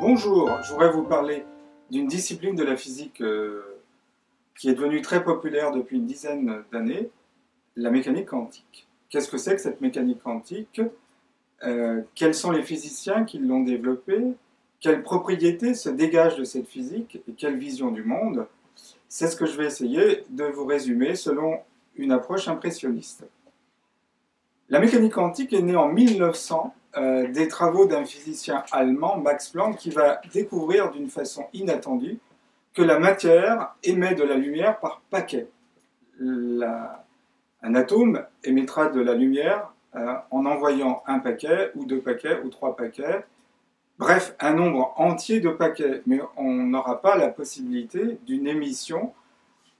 Bonjour, je voudrais vous parler d'une discipline de la physique qui est devenue très populaire depuis une dizaine d'années, la mécanique quantique. Qu'est-ce que c'est que cette mécanique quantique? Quels sont les physiciens qui l'ont développée? Quelles propriétés se dégagent de cette physique et quelle vision du monde? C'est ce que je vais essayer de vous résumer selon une approche impressionniste. La mécanique quantique est née en 1900 des travaux d'un physicien allemand, Max Planck, qui va découvrir d'une façon inattendue que la matière émet de la lumière par paquets. Un atome émettra de la lumière en envoyant un paquet, ou deux paquets, ou trois paquets, bref, un nombre entier de paquets, mais on n'aura pas la possibilité d'une émission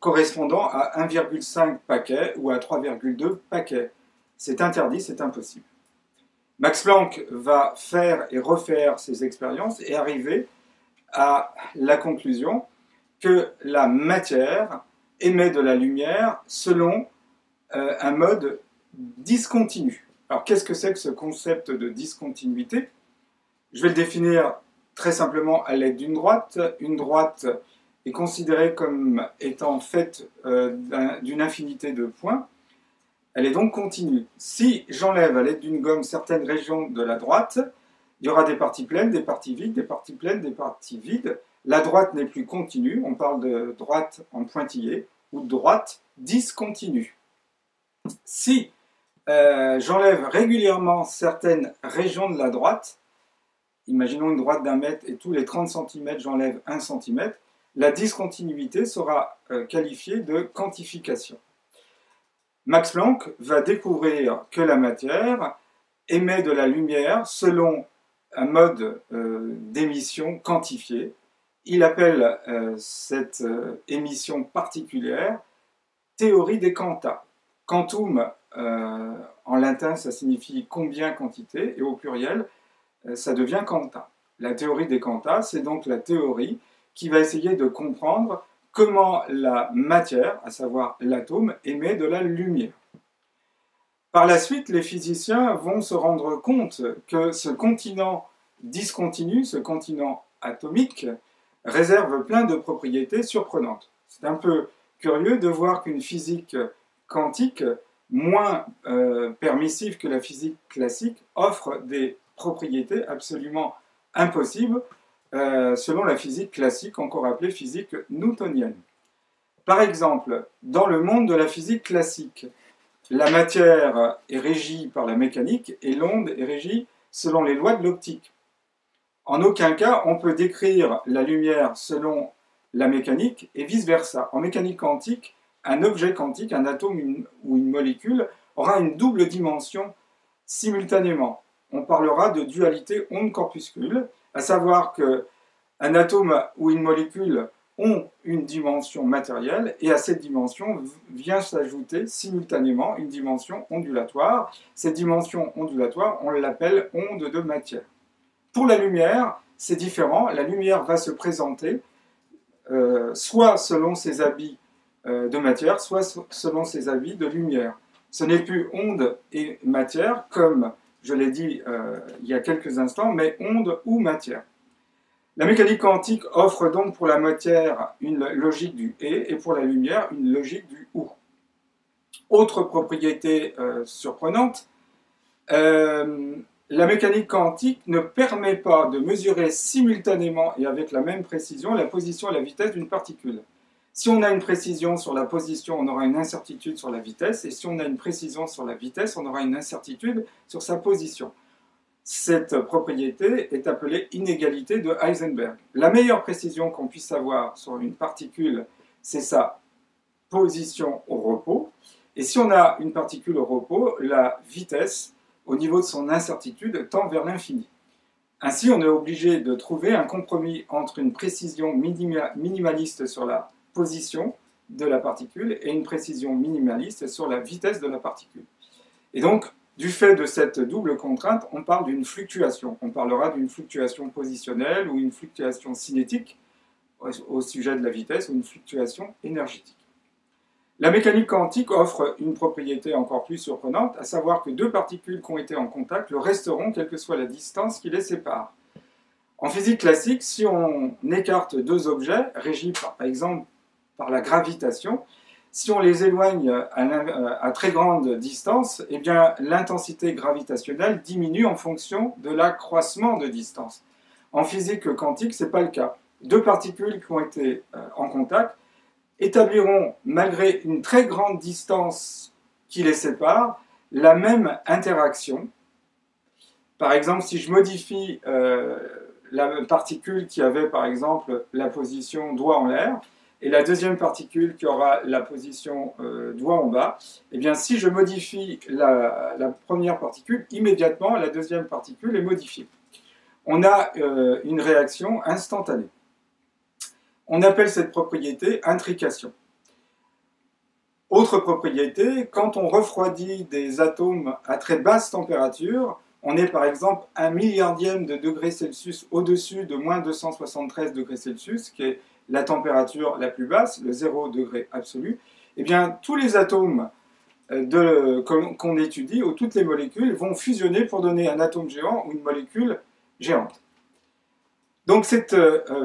correspondant à 1,5 paquet ou à 3,2 paquets. C'est interdit, c'est impossible. Max Planck va faire et refaire ses expériences et arriver à la conclusion que la matière émet de la lumière selon un mode discontinu. Alors qu'est-ce que c'est que ce concept de discontinuité? Je vais le définir très simplement à l'aide d'une droite. Une droite est considérée comme étant faite d'une infinité de points. Elle est donc continue. Si j'enlève à l'aide d'une gomme certaines régions de la droite, il y aura des parties pleines, des parties vides, des parties pleines, des parties vides. La droite n'est plus continue, on parle de droite en pointillé, ou de droite discontinue. Si j'enlève régulièrement certaines régions de la droite, imaginons une droite d'1 mètre et tous les 30 cm j'enlève 1 cm, la discontinuité sera qualifiée de quantification. Max Planck va découvrir que la matière émet de la lumière selon un mode d'émission quantifié. Il appelle cette émission particulière théorie des quanta. Quantum, en latin, ça signifie combien, quantité, et au pluriel, ça devient quanta. La théorie des quanta, c'est donc la théorie qui va essayer de comprendre comment la matière, à savoir l'atome, émet de la lumière. Par la suite, les physiciens vont se rendre compte que ce continent discontinu, ce continent atomique, réserve plein de propriétés surprenantes. C'est un peu curieux de voir qu'une physique quantique, moins permissive que la physique classique, offre des propriétés absolument impossibles selon la physique classique, encore appelée physique newtonienne. Par exemple, dans le monde de la physique classique, la matière est régie par la mécanique et l'onde est régie selon les lois de l'optique. En aucun cas, on peut décrire la lumière selon la mécanique et vice-versa. En mécanique quantique, un objet quantique, un atome ou une molécule, aura une double dimension simultanément. On parlera de dualité onde-corpuscule, à savoir qu'un atome ou une molécule ont une dimension matérielle et à cette dimension vient s'ajouter simultanément une dimension ondulatoire. Cette dimension ondulatoire, on l'appelle onde de matière. Pour la lumière, c'est différent. La lumière va se présenter soit selon ses habits de matière, soit selon ses habits de lumière. Ce n'est plus onde et matière comme je l'ai dit il y a quelques instants, mais onde ou matière. La mécanique quantique offre donc pour la matière une logique du et pour la lumière une logique du ou. Autre propriété surprenante, la mécanique quantique ne permet pas de mesurer simultanément et avec la même précision la position et la vitesse d'une particule. Si on a une précision sur la position, on aura une incertitude sur la vitesse, et si on a une précision sur la vitesse, on aura une incertitude sur sa position. Cette propriété est appelée inégalité de Heisenberg. La meilleure précision qu'on puisse avoir sur une particule, c'est sa position au repos. Et si on a une particule au repos, la vitesse, au niveau de son incertitude, tend vers l'infini. Ainsi, on est obligé de trouver un compromis entre une précision minimaliste sur la position de la particule et une précision minimaliste sur la vitesse de la particule. Et donc, du fait de cette double contrainte, on parle d'une fluctuation. On parlera d'une fluctuation positionnelle ou une fluctuation cinétique au sujet de la vitesse ou une fluctuation énergétique. La mécanique quantique offre une propriété encore plus surprenante, à savoir que deux particules qui ont été en contact le resteront quelle que soit la distance qui les sépare. En physique classique, si on écarte deux objets, régis par exemple par la gravitation, si on les éloigne à très grande distance, eh bien l'intensité gravitationnelle diminue en fonction de l'accroissement de distance. En physique quantique, ce n'est pas le cas. Deux particules qui ont été en contact établiront, malgré une très grande distance qui les sépare, la même interaction. Par exemple, si je modifie la particule qui avait, par exemple, la position doigt en l'air, et la deuxième particule qui aura la position doigt en bas, eh bien, si je modifie la première particule, immédiatement, la deuxième particule est modifiée. On a une réaction instantanée. On appelle cette propriété intrication. Autre propriété, quand on refroidit des atomes à très basse température, on est par exemple 1 milliardième de degré Celsius au-dessus de moins 273 degrés Celsius, qui est la température la plus basse, le 0 degré absolu, eh bien tous les atomes qu'on étudie, ou toutes les molécules, vont fusionner pour donner un atome géant ou une molécule géante. Donc cette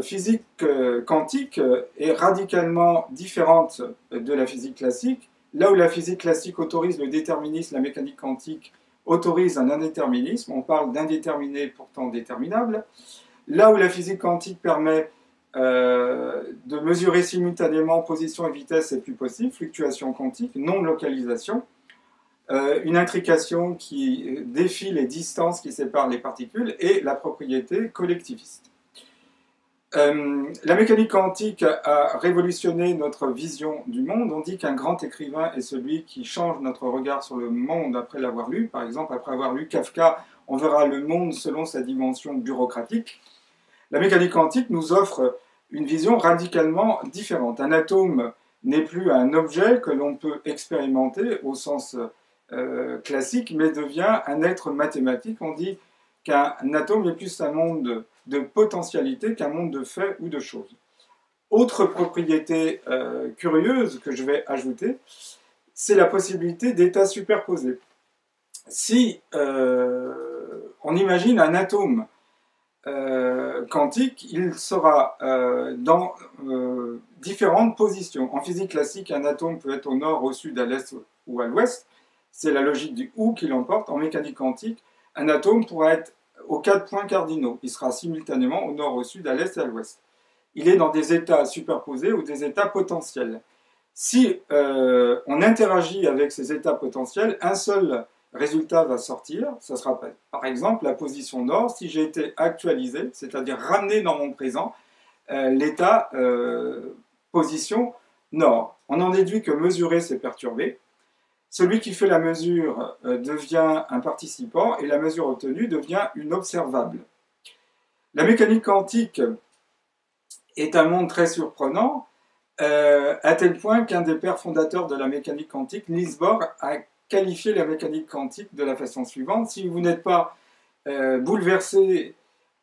physique quantique est radicalement différente de la physique classique. Là où la physique classique autorise le déterminisme, la mécanique quantique autorise un indéterminisme. On parle d'indéterminé pourtant déterminable. Là où la physique quantique permet de mesurer simultanément position et vitesse, c'est plus possible. Fluctuation quantique, non-localisation. Une intrication qui défie les distances qui séparent les particules et la propriété collectiviste. La mécanique quantique a révolutionné notre vision du monde. On dit qu'un grand écrivain est celui qui change notre regard sur le monde après l'avoir lu. Par exemple, après avoir lu Kafka, on verra le monde selon sa dimension bureaucratique. La mécanique quantique nous offre une vision radicalement différente. Un atome n'est plus un objet que l'on peut expérimenter au sens classique, mais devient un être mathématique. On dit qu'un atome est plus un monde de potentialité qu'un monde de faits ou de choses. Autre propriété curieuse que je vais ajouter, c'est la possibilité d'états superposés. Si on imagine un atome quantique, il sera dans différentes positions. En physique classique, un atome peut être au nord, au sud, à l'est ou à l'ouest. C'est la logique du ou qui l'emporte. En mécanique quantique, un atome pourra être aux 4 points cardinaux. Il sera simultanément au nord, au sud, à l'est et à l'ouest. Il est dans des états superposés ou des états potentiels. Si on interagit avec ces états potentiels, un seul résultat va sortir. Ce sera par exemple la position nord. Si j'ai été actualisé, c'est-à-dire ramené dans mon présent, l'état position nord. On en déduit que mesurer, c'est perturber. Celui qui fait la mesure devient un participant et la mesure obtenue devient une observable. La mécanique quantique est un monde très surprenant, à tel point qu'un des pères fondateurs de la mécanique quantique, Niels Bohr, a qualifié la mécanique quantique de la façon suivante: si vous n'êtes pas bouleversé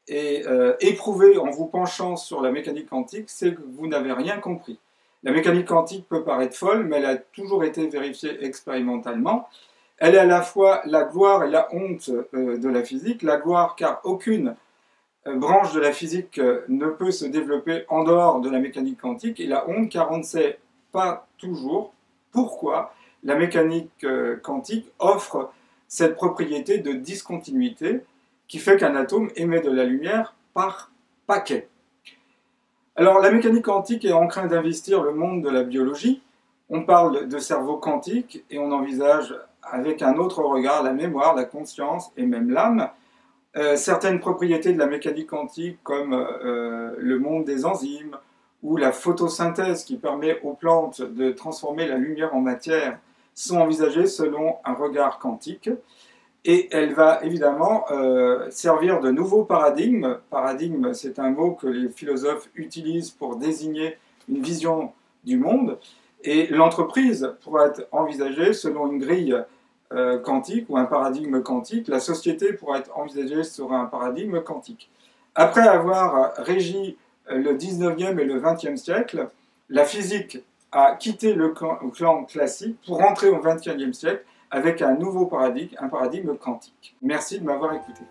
et éprouvé en vous penchant sur la mécanique quantique, c'est que vous n'avez rien compris. La mécanique quantique peut paraître folle, mais elle a toujours été vérifiée expérimentalement. Elle est à la fois la gloire et la honte de la physique. La gloire car aucune branche de la physique ne peut se développer en dehors de la mécanique quantique, et la honte car on ne sait pas toujours pourquoi la mécanique quantique offre cette propriété de discontinuité qui fait qu'un atome émet de la lumière par paquet. Alors, la mécanique quantique est en train d'investir le monde de la biologie. On parle de cerveau quantique et on envisage avec un autre regard la mémoire, la conscience et même l'âme. Certaines propriétés de la mécanique quantique, comme le monde des enzymes ou la photosynthèse qui permet aux plantes de transformer la lumière en matière, sont envisagées selon un regard quantique. Et elle va évidemment servir de nouveaux paradigmes. Paradigme, c'est un mot que les philosophes utilisent pour désigner une vision du monde. Et l'entreprise pourra être envisagée selon une grille quantique ou un paradigme quantique. La société pourra être envisagée sur un paradigme quantique. Après avoir régi le 19e et le 20e siècle, la physique a quitté le clan classique pour rentrer au 21e siècle avec un nouveau paradigme, un paradigme quantique. Merci de m'avoir écouté.